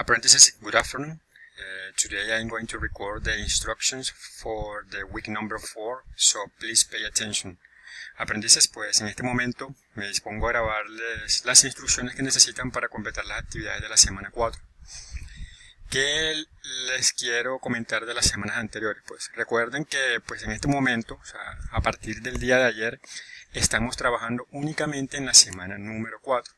Apprentices, good afternoon. Today I'm going to record the instructions for the week number 4, so please pay attention. Aprendices, pues en este momento me dispongo a grabarles las instrucciones que necesitan para completar las actividades de la semana 4. ¿Qué les quiero comentar de las semanas anteriores? Pues recuerden que pues en este momento, o sea, a partir del día de ayer, estamos trabajando únicamente en la semana número 4.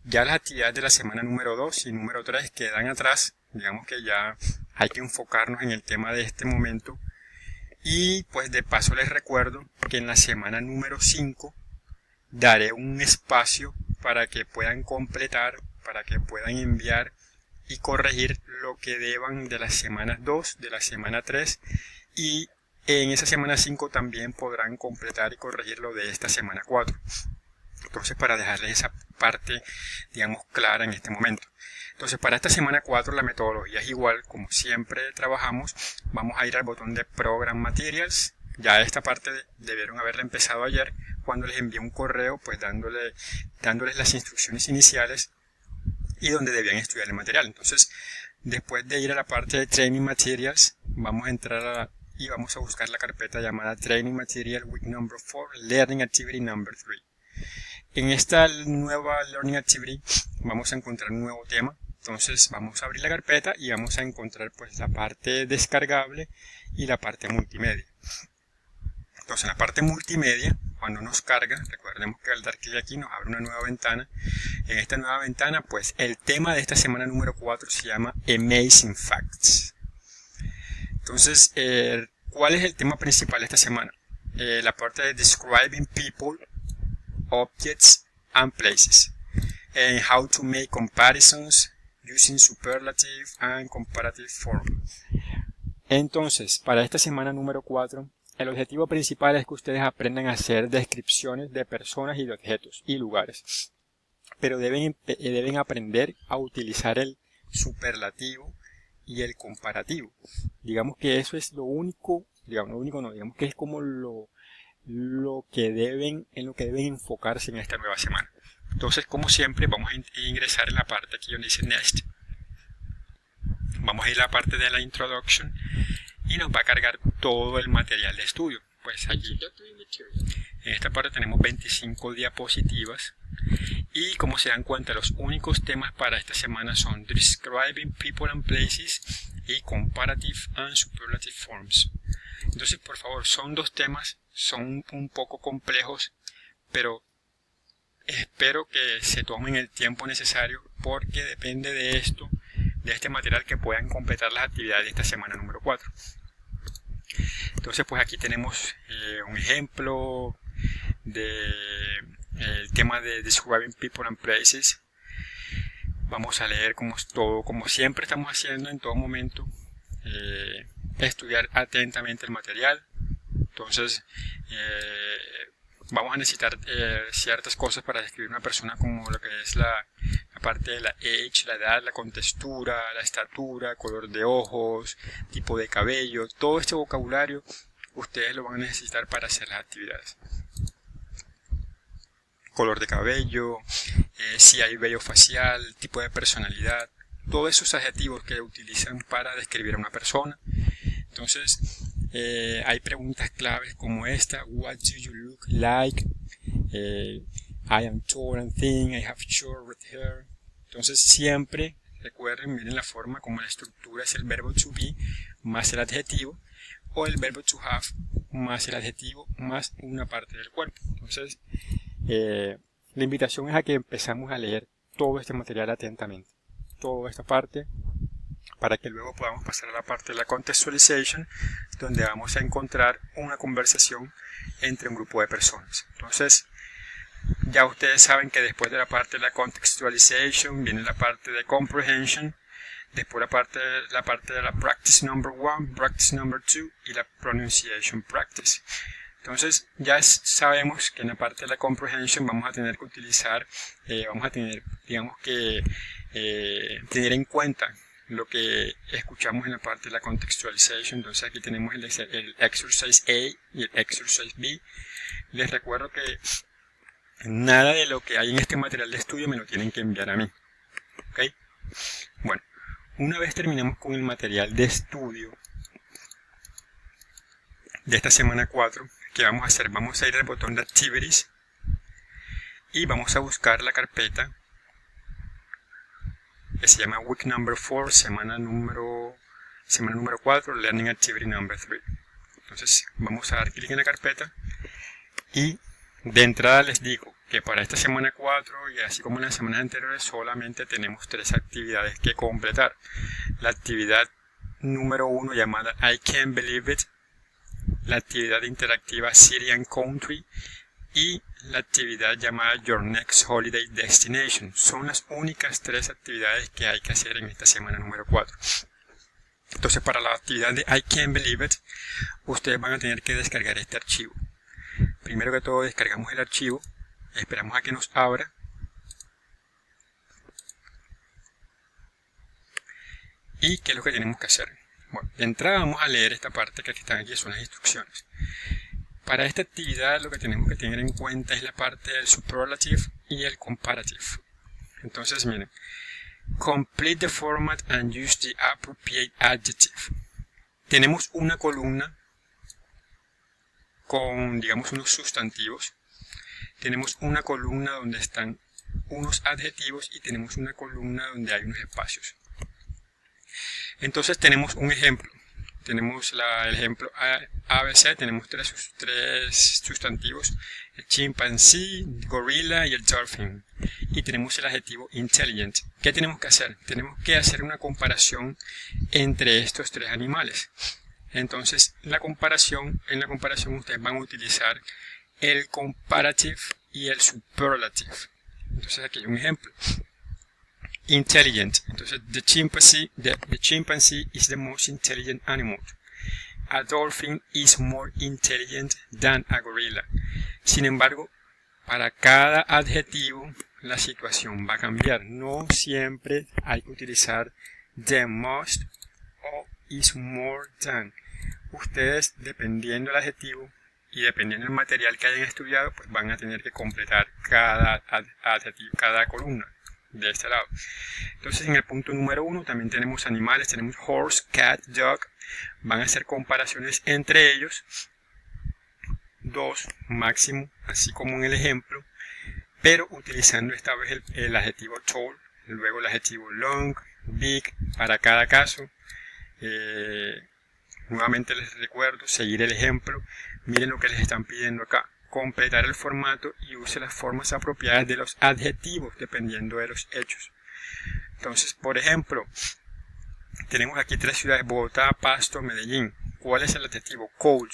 Ya las actividades de la semana número 2 y número 3 quedan atrás. Digamos que ya hay que enfocarnos en el tema de este momento. Y pues de paso les recuerdo que en la semana número 5 daré un espacio para que puedan completar, para que puedan enviar y corregir lo que deban de las semanas 2, de la semana 3 y en esa semana 5 también podrán completar y corregir lo de esta semana 4. Entonces, para dejarles esa parte, digamos, clara en este momento. Entonces, para esta semana 4 la metodología es igual, como siempre trabajamos. Vamos a ir al botón de Program Materials. Ya esta parte debieron haberla empezado ayer, cuando les envié un correo, pues dándoles las instrucciones iniciales y donde debían estudiar el material. Entonces, después de ir a la parte de Training Materials, vamos a entrar y vamos a buscar la carpeta llamada Training Material Week Number 4, Learning Activity Number 3. En esta nueva Learning Activity vamos a encontrar un nuevo tema. Entonces vamos a abrir la carpeta y vamos a encontrar pues la parte descargable y la parte multimedia. Entonces en la parte multimedia, cuando nos carga, recordemos que al dar clic aquí nos abre una nueva ventana. En esta nueva ventana pues el tema de esta semana número 4 se llama Amazing Facts. Entonces, ¿cuál es el tema principal de esta semana? La parte de Describing People, Objects and Places, and how to make comparisons using superlative and comparative form. Entonces, para esta semana número 4, el objetivo principal es que ustedes aprendan a hacer descripciones de personas y de objetos y lugares, pero deben aprender a utilizar el superlativo y el comparativo. Digamos que eso es lo único, digamos que es como lo que deben enfocarse en esta nueva semana. Entonces, como siempre, vamos a ingresar en la parte aquí donde dice Next. Vamos a ir a la parte de la Introduction y nos va a cargar todo el material de estudio. Pues allí, en esta parte tenemos 25 diapositivas y como se dan cuenta, los únicos temas para esta semana son Describing People and Places y Comparative and Superlative Forms. Entonces, por favor, son dos temas, son un poco complejos, pero espero que se tomen el tiempo necesario porque depende de este material, que puedan completar las actividades de esta semana número 4. Entonces, pues aquí tenemos un ejemplo del tema de Describing People and Places. Vamos a leer como siempre estamos haciendo en todo momento, estudiar atentamente el material. Entonces, vamos a necesitar ciertas cosas para describir una persona, como lo que es la parte de la age, la edad, la contextura, la estatura, color de ojos, tipo de cabello. Todo este vocabulario ustedes lo van a necesitar para hacer las actividades. Color de cabello, si hay vello facial, tipo de personalidad, todos esos adjetivos que utilizan para describir a una persona. Entonces, hay preguntas claves como esta: What do you look like? I am tall and thin, I have short red hair. Entonces siempre recuerden, miren la forma como la estructura es el verbo to be más el adjetivo, o el verbo to have más el adjetivo más una parte del cuerpo. Entonces la invitación es a que empezamos a leer todo este material atentamente, toda esta parte, para que luego podamos pasar a la parte de la contextualization, donde vamos a encontrar una conversación entre un grupo de personas. Entonces, ya ustedes saben que después de la parte de la contextualization viene la parte de comprehension, después la parte de la practice number 1, practice number 2 y la pronunciation practice. Entonces ya sabemos que en la parte de la comprehension vamos a tener que utilizar, tener en cuenta lo que escuchamos en la parte de la contextualization. Entonces aquí tenemos el exercise A y el exercise B. Les recuerdo que nada de lo que hay en este material de estudio me lo tienen que enviar a mí. ¿Okay? Bueno, una vez terminemos con el material de estudio de esta semana 4, ¿qué vamos a hacer? Vamos a ir al botón de Activities y vamos a buscar la carpeta que se llama Week Number 4, semana número 4, Learning Activity Number 3. Entonces vamos a dar clic en la carpeta y de entrada les digo que para esta semana 4 y así como en las semanas anteriores solamente tenemos 3 actividades que completar. La actividad número 1 llamada I Can't Believe It, la actividad interactiva City and Country y la actividad llamada Your Next Holiday Destination. Son las únicas 3 actividades que hay que hacer en esta semana número 4. Entonces para la actividad de I Can't Believe It, ustedes van a tener que descargar este archivo. Primero que todo descargamos el archivo, esperamos a que nos abra. ¿Y qué es lo que tenemos que hacer? Bueno, de entrada vamos a leer esta parte que están aquí, son las instrucciones. Para esta actividad lo que tenemos que tener en cuenta es la parte del superlative y el comparative. Entonces miren, complete the format and use the appropriate adjective. Tenemos una columna con, digamos, unos sustantivos. Tenemos una columna donde están unos adjetivos y tenemos una columna donde hay unos espacios. Entonces tenemos un ejemplo. Tenemos el ejemplo ABC, tenemos tres sustantivos, el chimpancé, gorila y el dolphin. Y tenemos el adjetivo intelligent. ¿Qué tenemos que hacer? Tenemos que hacer una comparación entre estos 3 animales. Entonces, en la comparación ustedes van a utilizar el comparative y el superlative. Entonces aquí hay un ejemplo. Intelligent. Entonces, the chimpanzee is the most intelligent animal. A dolphin is more intelligent than a gorilla. Sin embargo, para cada adjetivo la situación va a cambiar. No siempre hay que utilizar the most o is more than. Ustedes, dependiendo del adjetivo y dependiendo del material que hayan estudiado, pues van a tener que completar cada adjetivo, cada columna de este lado. Entonces en el punto número 1 también tenemos animales, tenemos horse, cat, dog. Van a hacer comparaciones entre ellos, 2 máximo, así como en el ejemplo, pero utilizando esta vez el adjetivo tall, luego el adjetivo long, big para cada caso. Nuevamente les recuerdo, seguir el ejemplo, miren lo que les están pidiendo acá. Completar el formato y use las formas apropiadas de los adjetivos dependiendo de los hechos. Entonces, por ejemplo, tenemos aquí 3 ciudades: Bogotá, Pasto, Medellín. ¿Cuál es el adjetivo? Cold.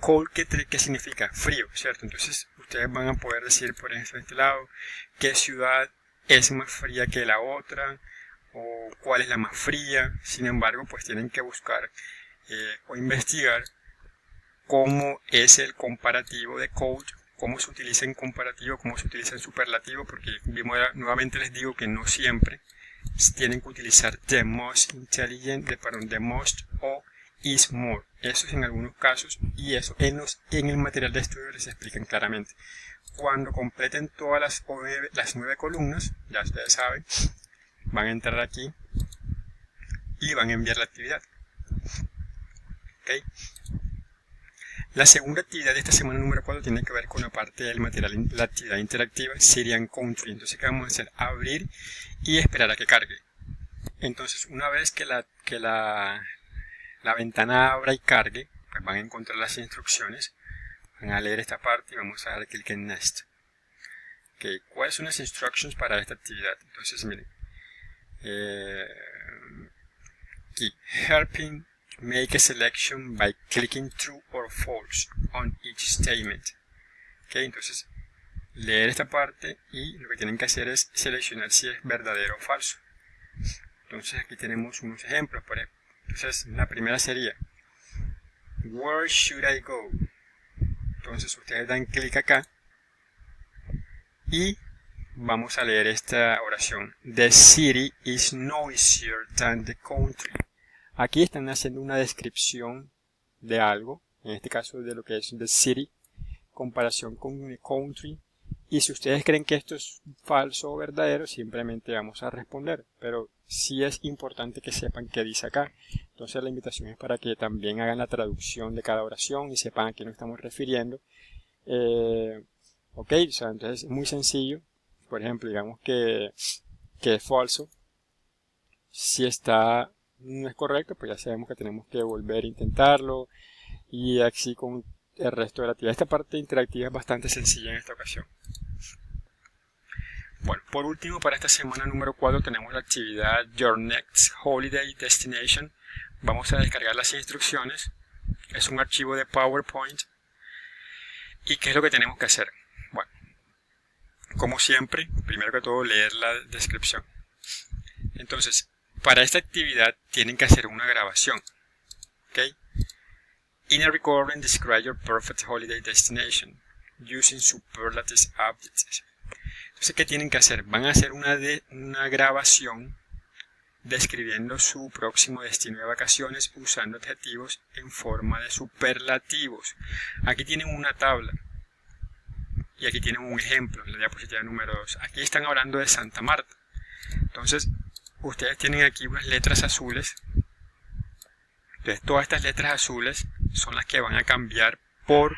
Cold, ¿qué significa? Frío, ¿cierto? Entonces, ustedes van a poder decir, por ejemplo, de este lado, qué ciudad es más fría que la otra o cuál es la más fría. Sin embargo, pues tienen que buscar o investigar cómo es el comparativo de cold, cómo se utiliza en comparativo, cómo se utiliza en superlativo, porque nuevamente les digo que no siempre tienen que utilizar the most intelligent, the most o is more. Eso es en algunos casos y eso en el material de estudio les explican claramente. Cuando completen todas las 9 columnas, ya ustedes saben, van a entrar aquí y van a enviar la actividad. ¿Okay? La segunda actividad de esta semana número 4 tiene que ver con la parte del material, la actividad interactiva City and Country. Entonces, ¿qué vamos a hacer? Abrir y esperar a que cargue. Entonces, una vez que la ventana abra y cargue, pues van a encontrar las instrucciones. Van a leer esta parte y vamos a dar clic en Next. Okay. ¿Cuáles son las instructions para esta actividad? Entonces, miren. Aquí, helping. Make a selection by clicking true or false on each statement. Okay, entonces, leer esta parte y lo que tienen que hacer es seleccionar si es verdadero o falso. Entonces, aquí tenemos unos ejemplos. Por ejemplo. Entonces, la primera sería Where should I go? Entonces, ustedes dan clic acá y vamos a leer esta oración. The city is noisier than the country. Aquí están haciendo una descripción de algo, en este caso de lo que es the city, comparación con the country. Y si ustedes creen que esto es falso o verdadero, simplemente vamos a responder. Pero sí es importante que sepan qué dice acá. Entonces la invitación es para que también hagan la traducción de cada oración y sepan a qué nos estamos refiriendo. Ok, o sea, entonces es muy sencillo. Por ejemplo, digamos que es falso. Si no es correcto, pues ya sabemos que tenemos que volver a intentarlo. Y así con el resto de la actividad. Esta parte interactiva es bastante sencilla en esta ocasión. Bueno, por último, para esta semana número 4 tenemos la actividad Your Next Holiday Destination. Vamos a descargar las instrucciones. Es un archivo de PowerPoint. ¿Y qué es lo que tenemos que hacer? Bueno, como siempre, primero que todo leer la descripción. Entonces, para esta actividad tienen que hacer una grabación. ¿Ok? In a recording, describe your perfect holiday destination using superlative adjectives. Entonces, ¿qué tienen que hacer? Van a hacer una grabación describiendo su próximo destino de vacaciones usando adjetivos en forma de superlativos. Aquí tienen una tabla y aquí tienen un ejemplo en la diapositiva número 2. Aquí están hablando de Santa Marta. Entonces, ustedes tienen aquí unas letras azules. Entonces, todas estas letras azules son las que van a cambiar por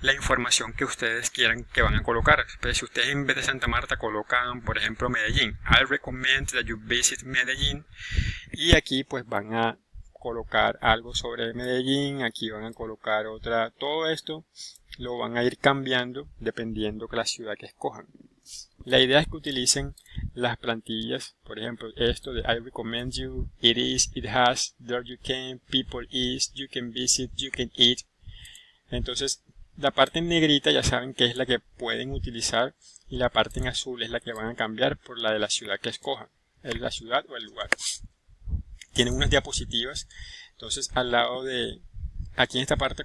la información que ustedes quieran que van a colocar. Pero si ustedes en vez de Santa Marta colocan, por ejemplo, Medellín, I recommend that you visit Medellín, y aquí pues van a colocar algo sobre Medellín, aquí van a colocar otra, todo esto lo van a ir cambiando dependiendo de la ciudad que escojan. La idea es que utilicen las plantillas, por ejemplo, esto de I recommend you, it is, it has, there you can, people is, you can visit, you can eat. Entonces, la parte en negrita ya saben que es la que pueden utilizar y la parte en azul es la que van a cambiar por la de la ciudad que escojan, la ciudad o el lugar. Tienen unas diapositivas, entonces al lado de, aquí en esta parte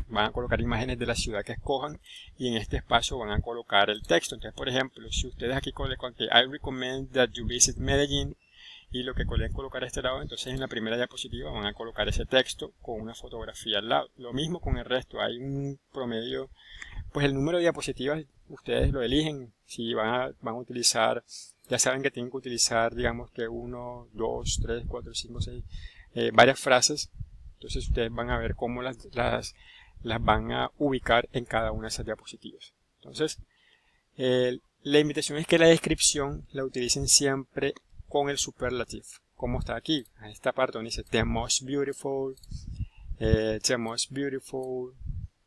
van a colocar imágenes de la ciudad que escojan y en este espacio van a colocar el texto. Entonces, por ejemplo, si ustedes aquí colocan que I recommend that you visit Medellín y lo que quieren colocar a este lado, entonces en la primera diapositiva van a colocar ese texto con una fotografía al lado. Lo mismo con el resto, hay un promedio, pues el número de diapositivas ustedes lo eligen. Si van a utilizar, ya saben que tienen que utilizar, digamos que 1, 2, 3, 4, 5, 6, varias frases. Entonces ustedes van a ver cómo las van a ubicar en cada una de esas diapositivas. Entonces, la invitación es que la descripción la utilicen siempre con el superlative, como está aquí, en esta parte donde dice the most beautiful,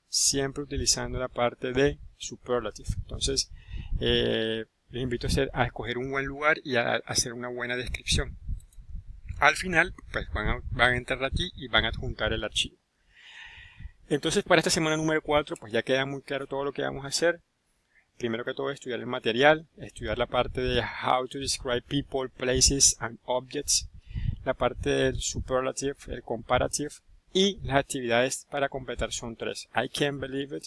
siempre utilizando la parte de superlative. Entonces, les invito a escoger un buen lugar y a hacer una buena descripción. Al final, pues van a entrar aquí y van a adjuntar el archivo. Entonces, para esta semana número 4, pues ya queda muy claro todo lo que vamos a hacer. Primero que todo, estudiar el material, estudiar la parte de how to describe people, places and objects, la parte del superlative, el comparative, y las actividades para completar son 3. I can't believe it,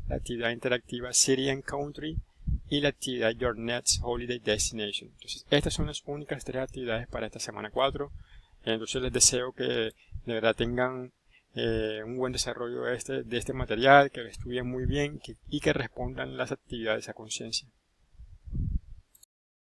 la actividad interactiva City and Country y la actividad Your Next Holiday Destination. Entonces, estas son las únicas 3 actividades para esta semana 4. Entonces, les deseo que de verdad tengan un buen desarrollo de este material, que lo estudien muy bien y que respondan las actividades a conciencia.